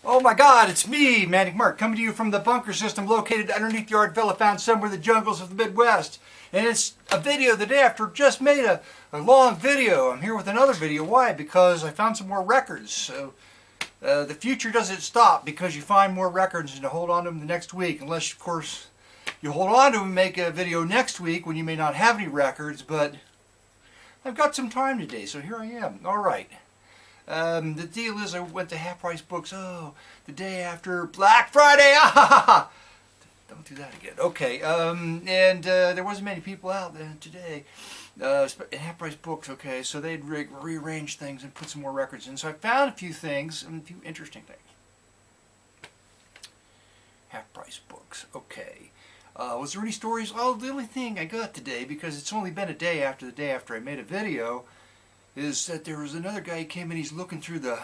Oh my God, it's me, Manic Mark, coming to you from the bunker system located underneath the Art Villa found somewhere in the jungles of the Midwest. And it's a video the day after. Just made a long video. I'm here with another video. Why? Because I found some more records. So the future doesn't stop because you find more records and to hold on to them the next week. Unless, of course, you hold on to them and make a video next week when you may not have any records. But I've got some time today, so here I am. All right. The deal is I went to Half Price Books, the day after Black Friday. Don't do that again. Okay, and there wasn't many people out there today at Half Price Books, okay, so they'd rearranged things and put some more records in. So I found a few things, and a few interesting things. Half Price Books, okay. Was there any stories? Oh, the only thing I got today, because it's only been a day after I made a video, is that there was another guy who came in. He's looking through the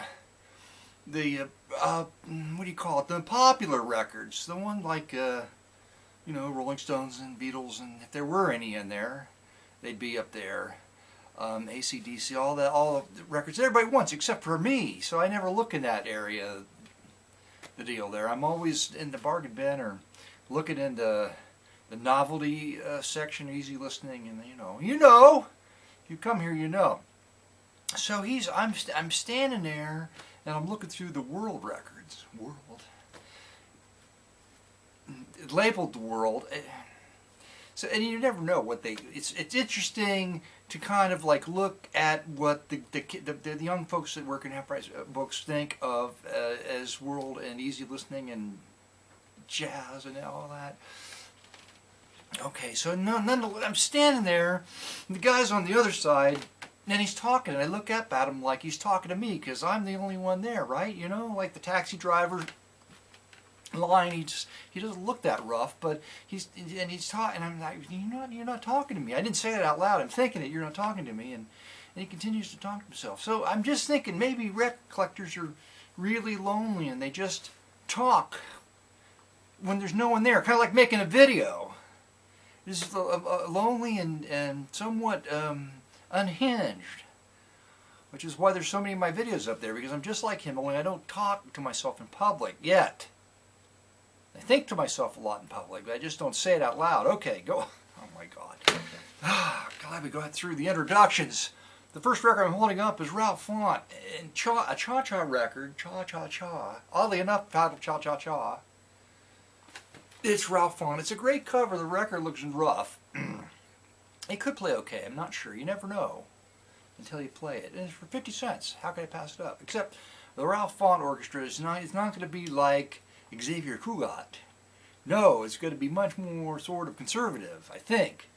what do you call it? The popular records, the one like you know, Rolling Stones and Beatles, and if there were any in there, they'd be up there. AC/DC, all the records that everybody wants except for me. So I never look in that area. The deal there, I'm always in the bargain bin or looking in the novelty section, easy listening, and you know, if you come here, you know. So I'm standing there and I'm looking through the world records. It labeled the world. So, and you never know what it's interesting to kind of like look at what the young folks that work in Half Price Books think of as world and easy listening and jazz and all that. Okay, so I'm standing there, and the guy's on the other side. And he's talking, and I look up at him like he's talking to me because I'm the only one there, right? You know, like the taxi driver line. He doesn't look that rough, but he's talking. And I'm like, you're not talking to me. I didn't say that out loud. I'm thinking it. You're not talking to me, and he continues to talk to himself. So I'm just thinking maybe record collectors are really lonely and they just talk when there's no one there, kind of like making a video. This is lonely and somewhat unhinged, which is why there's so many of my videos up there, because I'm just like him, only I don't talk to myself in public yet. I think to myself a lot in public, but I just don't say it out loud. Okay, go. Oh my God. Glad we got through the introductions. The first record I'm holding up is Ralph Font, and a cha-cha record, cha-cha-cha. Oddly enough, titled cha-cha-cha. It's Ralph Font. It's a great cover. The record looks rough. It could play okay, I'm not sure. You never know until you play it. And it's for 50 cents. How can I pass it up? Except the Ralph Font Orchestra is not going to be like Xavier Cugat. No, it's going to be much more sort of conservative, I think.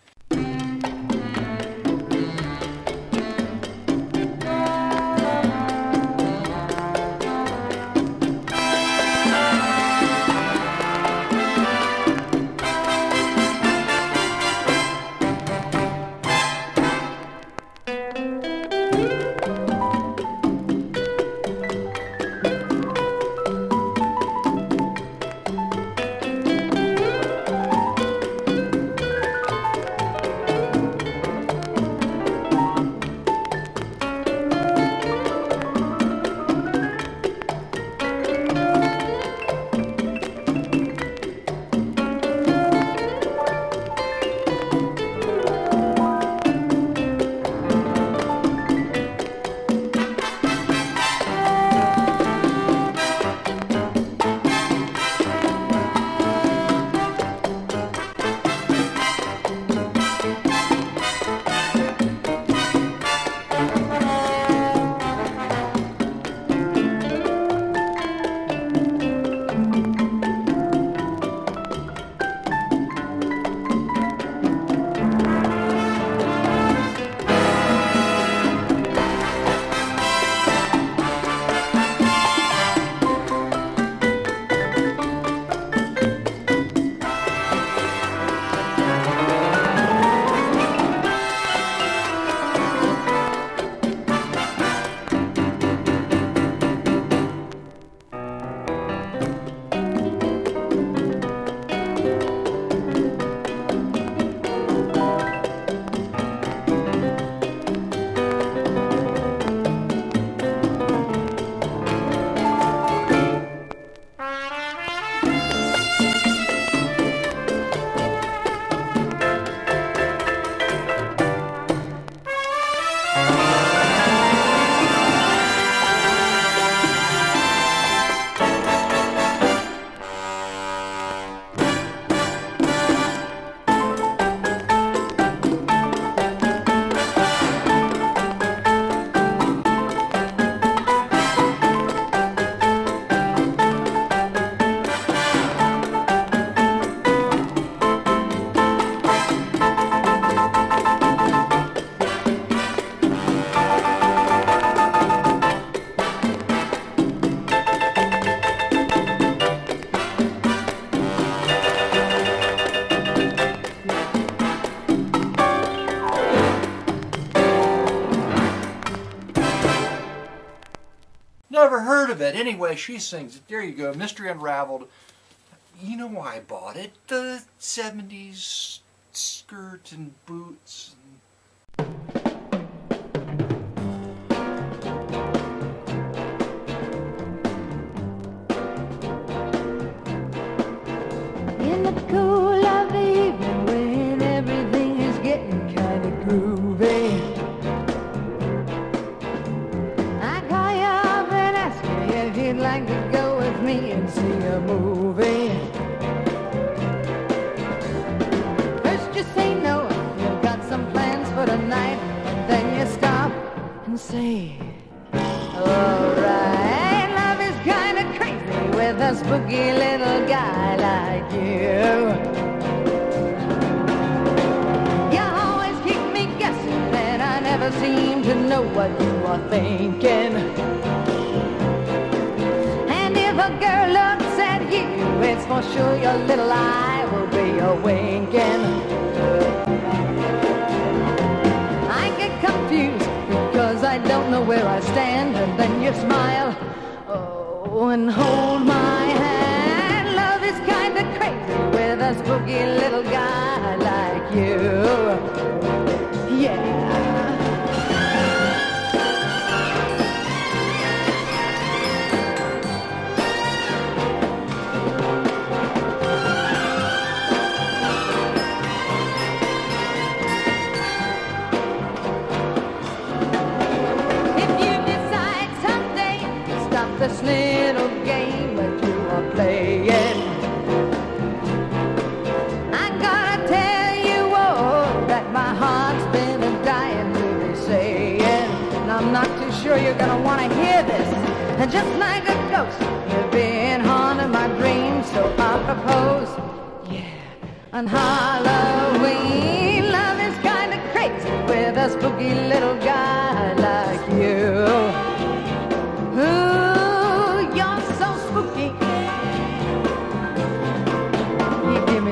never heard of it. Anyway, she sings it. There you go, Mystery Unraveled. You know why I bought it. The 70s skirt and boots. In the cool of the evening when everything is getting kind of groovy, I call you up and ask you if you'd like to go with me and see a movie. First you say no, you've got some plans for tonight, and then you stop and say, alright, love is kinda crazy with a spooky little guy like you. You always keep me guessing and I never seem to know what you are thinking. And if a girl looks at you, it's for sure your little eye will be a-winking. I get confused because I don't know where I stand, and then you smile, oh, and hold my hand. Love is kinda crazy with a spooky little guy like you. Yeah. This little game that you are playing, I gotta tell you all that my heart's been dying to be saying. And I'm not too sure you're gonna wanna hear this. And just like a ghost, you've been haunting my dreams, so I propose, yeah, on Halloween. Love is kinda crazy with a spooky little guy like you. Ooh.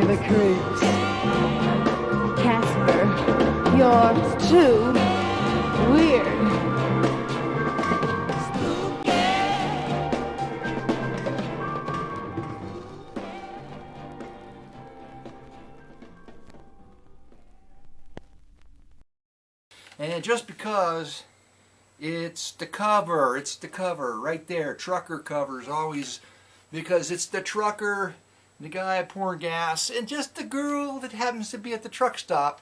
The creeps. Casper, you're too weird. And just because it's the cover right there. Trucker covers always, because it's the trucker, the guy pouring gas, and just the girl that happens to be at the truck stop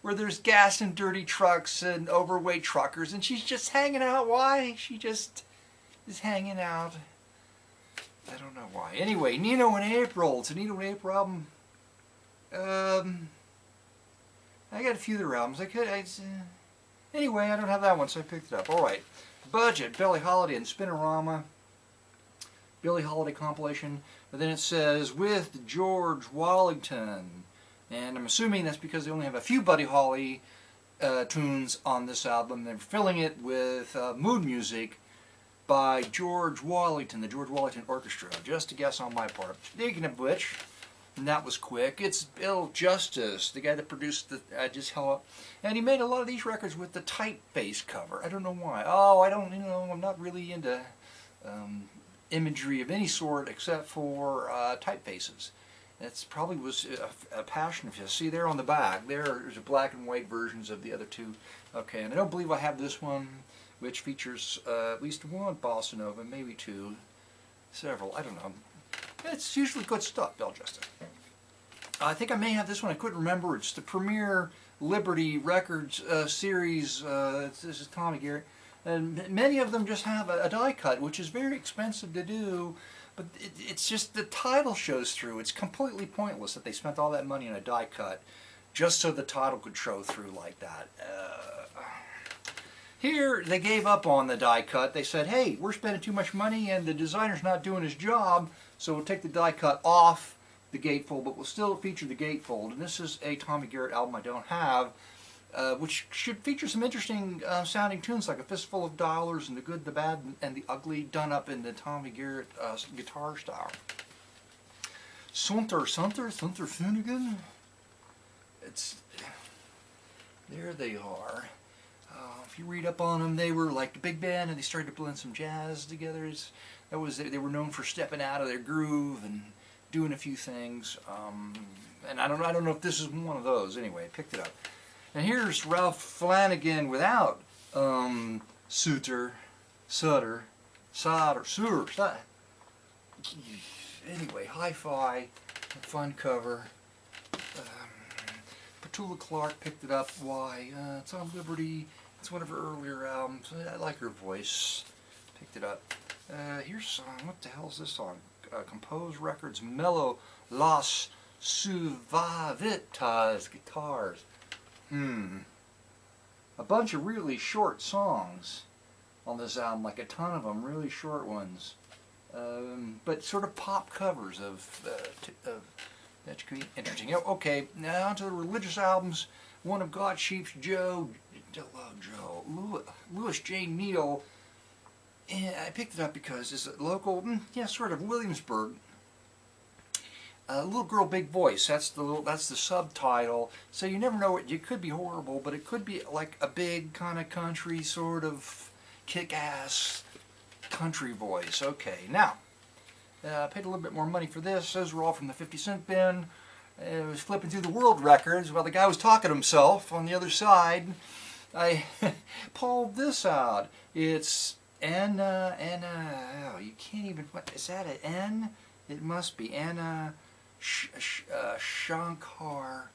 where there's gas and dirty trucks and overweight truckers, and she's just hanging out. Why? She just is hanging out. I don't know why. Anyway, Nino and April. It's a Nino and April album. I got a few of their albums. Anyway, I don't have that one, so I picked it up. All right. Budget, Billie Holiday and Spinorama. Billie Holiday compilation. But then it says, with George Wallington. And I'm assuming that's because they only have a few Buddy Holly tunes on this album. They're filling it with mood music by George Wallington, the George Wallington Orchestra. Just a guess on my part. Speaking of which, and that was quick, it's Bill Justice, the guy that produced the Just Hell Up. And he made a lot of these records with the typeface cover. I don't know why. Oh, I'm not really into imagery of any sort except for typefaces. That's probably was a passion of his. See there on the back, there's black and white versions of the other two. Okay, and I don't believe I have this one, which features at least one bossa nova, maybe two, several, I don't know. It's usually good stuff, Bill Justice. I think I may have this one, I couldn't remember. It's the Premier Liberty Records series. This is Tommy Garrett. And many of them just have a die cut, which is very expensive to do, but it's just the title shows through. It's completely pointless that they spent all that money on a die cut just so the title could show through like that. Here, they gave up on the die cut. They said, hey, we're spending too much money and the designer's not doing his job, so we'll take the die cut off the gatefold, but we'll still feature the gatefold. And this is a Tommy Garrett album I don't have, which should feature some interesting sounding tunes like A Fistful of Dollars and The Good, the Bad, and the Ugly, done up in the Tommy Garrett guitar style. Sunter Finnegan. There they are. If you read up on them, they were like the big band, and they started to blend some jazz together. They were known for stepping out of their groove and doing a few things. And I don't know if this is one of those. Anyway, I picked it up. And here's Ralph Flanagan without Suter. Anyway, hi-fi, fun cover. Petula Clark picked it up. Why? It's on Liberty. It's one of her earlier albums. I like her voice. Picked it up. Here's a song. What the hell is this song? Compose Records, Mellow Las Suavitas guitars. A bunch of really short songs on this album, like a ton of them, really short ones. But sort of pop covers of that could be interesting. Okay, now to the religious albums. One of God Sheep's Louis J. Neal. And I picked it up because it's a local, sort of Williamsburg. Little Girl, Big Voice. That's the subtitle. So you never know. It could be horrible, but it could be like a big kind of country sort of kick-ass country voice. Okay, now I paid a little bit more money for this. Those were all from the 50-cent bin. I was flipping through the world records while the guy was talking to himself on the other side. I pulled this out. It's Anna. Oh, you can't even. What is that? An N? It must be Anna Shankar.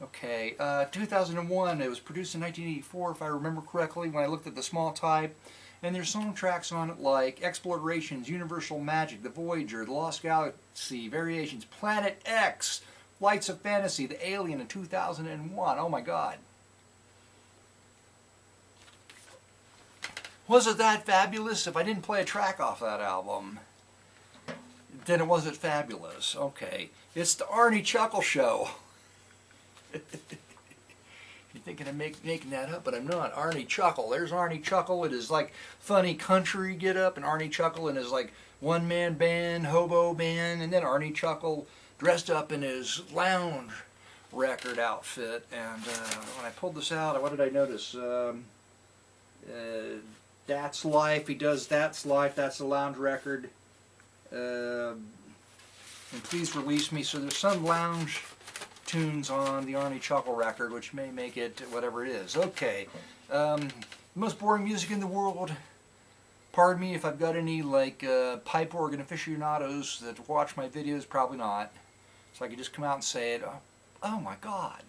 Okay, 2001. It was produced in 1984, if I remember correctly, when I looked at the small type. And there's song tracks on it like Explorations, Universal Magic, The Voyager, The Lost Galaxy, Variations, Planet X, Lights of Fantasy, The Alien in 2001. Oh my God. Was it that fabulous? If I didn't play a track off that album, then it wasn't fabulous. Okay. It's the Arnie Chuckle Show. You're thinking of making that up, but I'm not. Arnie Chuckle. There's Arnie Chuckle in his like funny country get up, and Arnie Chuckle in his like one-man band, hobo band, and then Arnie Chuckle dressed up in his lounge record outfit. And when I pulled this out, what did I notice? That's Life. He does That's Life. That's a lounge record. And Please Release Me. So there's some lounge tunes on the Arnie Chuckle record, which may make it whatever it is. Okay. Most boring music in the world. Pardon me if I've got any like pipe organ aficionados that watch my videos. Probably not. So I could just come out and say it. Oh my God.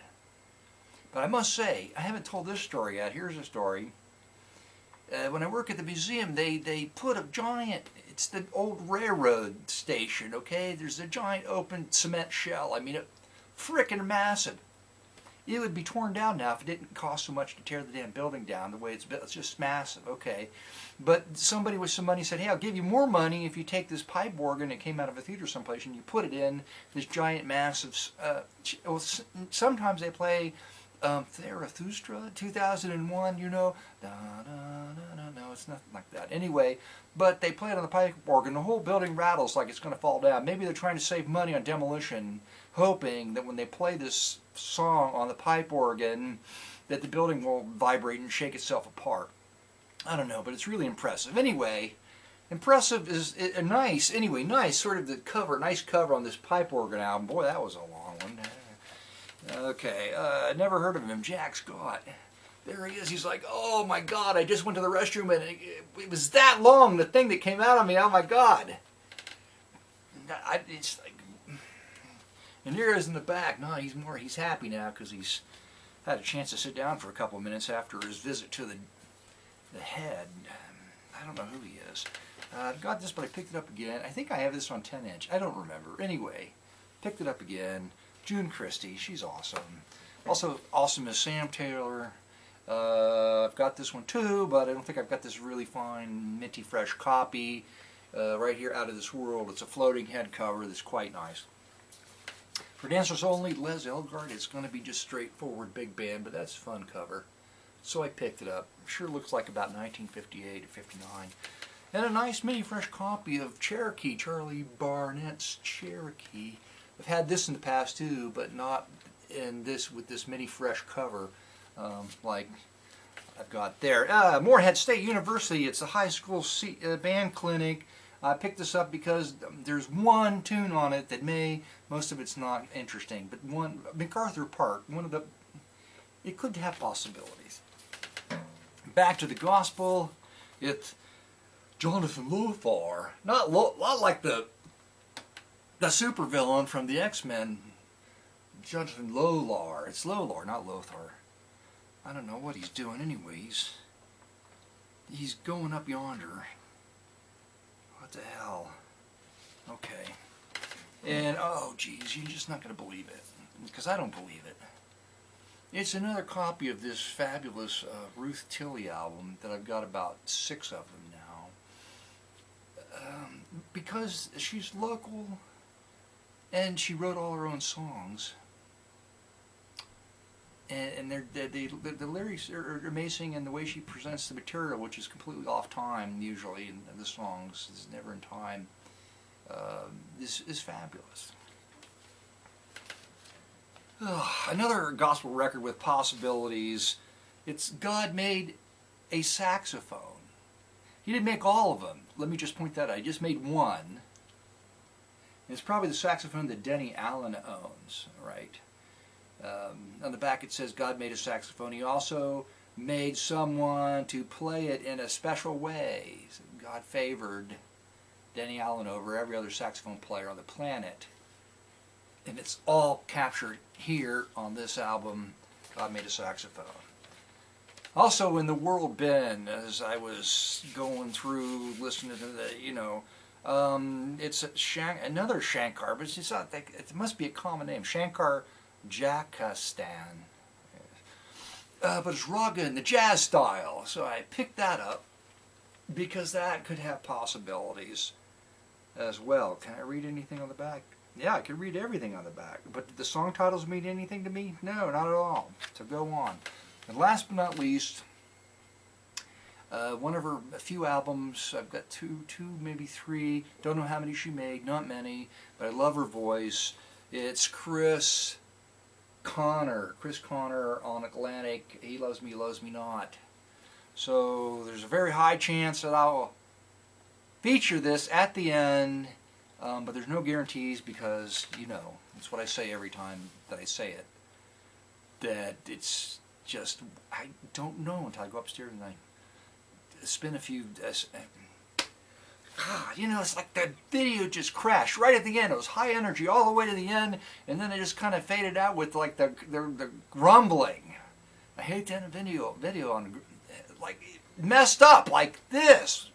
But I must say, I haven't told this story yet. Here's a story. When I work at the museum, they put a giant, it's the old railroad station, okay? There's a giant open cement shell. I mean, frickin' massive. It would be torn down now if it didn't cost so much to tear the damn building down the way it's built. It's just massive, okay? But somebody with some money said, hey, I'll give you more money if you take this pipe organ that came out of a theater someplace and you put it in this giant massive, well, sometimes they play Zarathustra, 2001, you know. No, it's nothing like that. Anyway, but they play it on the pipe organ. The whole building rattles like it's going to fall down. Maybe they're trying to save money on demolition, hoping that when they play this song on the pipe organ, that the building will vibrate and shake itself apart. I don't know, but it's really impressive. Anyway, impressive is nice. Anyway, nice, sort of the cover, nice cover on this pipe organ album. Boy, that was a long one. Okay, never heard of him, Jack Scott. There he is. He's like, oh my God, I just went to the restroom and it was that long, the thing that came out of me. Oh my God. It's like, and here he is in the back. No, he's happy now because he's had a chance to sit down for a couple of minutes after his visit to the head. I don't know who he is. I got this, but I picked it up again. I think I have this on 10-inch. I don't remember. Anyway, picked it up again. June Christie, she's awesome. Also awesome is Sam Taylor. I've got this one too, but I don't think I've got this really fine, minty fresh copy right here, Out of This World. It's a floating head cover that's quite nice. For dancers only, Les Elgart. It's going to be just straightforward big band, but that's a fun cover. So I picked it up. Sure looks like about 1958 or 59. And a nice mini fresh copy of Cherokee, Charlie Barnett's Cherokee. I've had this in the past too, but not in this with this mini fresh cover. Like I've got there. Morehead State University. It's a high school band clinic. I picked this up because there's one tune on it that most of it's not interesting, but one, MacArthur Park, it could have possibilities. Back to the gospel, it's Jonathan Lothar, not like the supervillain from the X-Men, Jonathan Lolar. It's Lolar, not Lothar. I don't know what he's doing anyway. He's going up yonder. What the hell? Okay. And, oh geez, you're just not going to believe it. Because I don't believe it. It's another copy of this fabulous Ruth Tilley album that I've got about 6 of them now. Because she's local and she wrote all her own songs. And the lyrics are amazing, and the way she presents the material, which is completely off time usually, in the songs is never in time, is fabulous. Another gospel record with possibilities. It's God Made a Saxophone. He didn't make all of them. Let me just point that out. He just made one. It's probably the saxophone that Denny Allen owns, right? On the back it says God made a saxophone. He also made someone to play it in a special way. So God favored Denny Allen over every other saxophone player on the planet. And it's all captured here on this album, God Made a Saxophone. Also in the World Bin, as I was going through listening to the, it's another Shankar, but it's not, it must be a common name, Shankar Jakastan. But it's raga in the jazz style, so I picked that up because that could have possibilities as well. Can I read anything on the back? Yeah, I could read everything on the back. But did the song titles mean anything to me? No, not at all. So go on. And last but not least, one of her few albums. I've got two, maybe 3. Don't know how many she made, not many, but I love her voice. It's Chris Connor on Atlantic. He Loves Me, Loves Me Not. So there's a very high chance that I'll feature this at the end, but there's no guarantees because, that's what I say every time that I say it, that it's just, I don't know until I go upstairs and I spin a few, God, it's like the video just crashed right at the end. It was high energy all the way to the end, and then it just kind of faded out with like the grumbling. I hate to end a video on, like, messed up like this.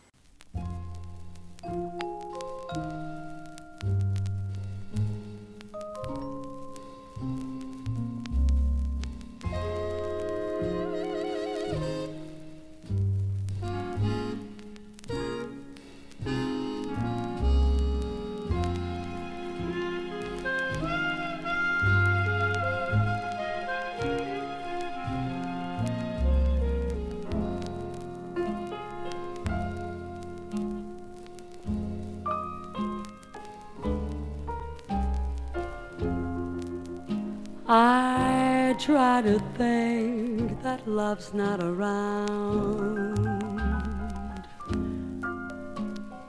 I try to think that love's not around.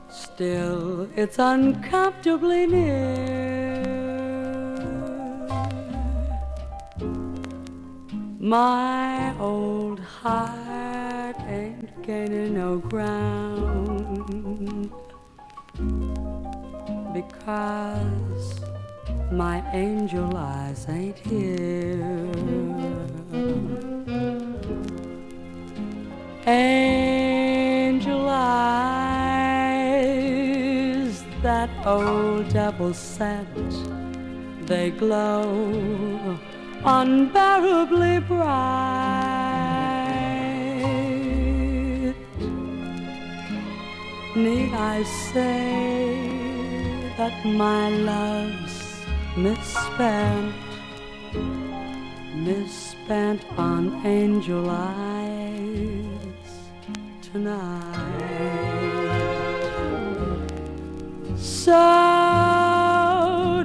Still, it's uncomfortably near. My old heart ain't gaining no ground because my angel eyes ain't here. Angel eyes, that old double set, they glow unbearably bright. Need I say that my love's misspent on angel eyes tonight? So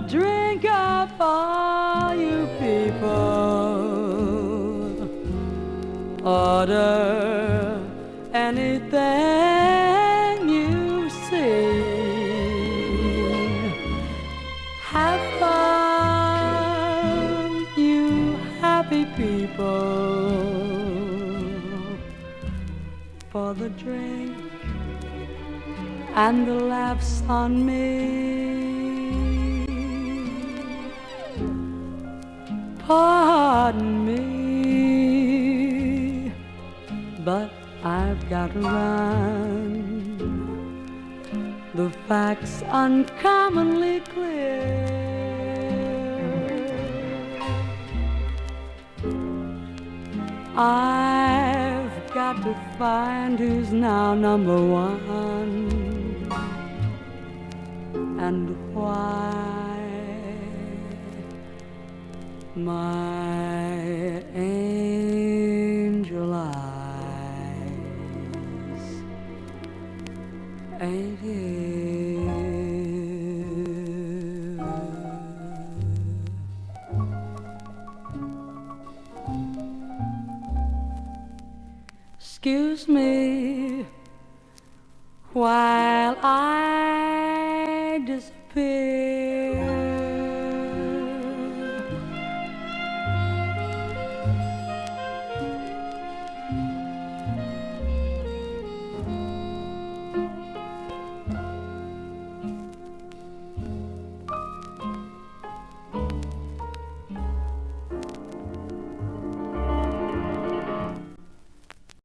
drink up, all you people, or utter anything you see. Have fun, you happy people, for the drink and the laughs on me. Pardon me, but I've got to run. The facts uncommonly clear. I've got to find who's now number one and why. My angel eyes ain't here. Excuse me while I disappear.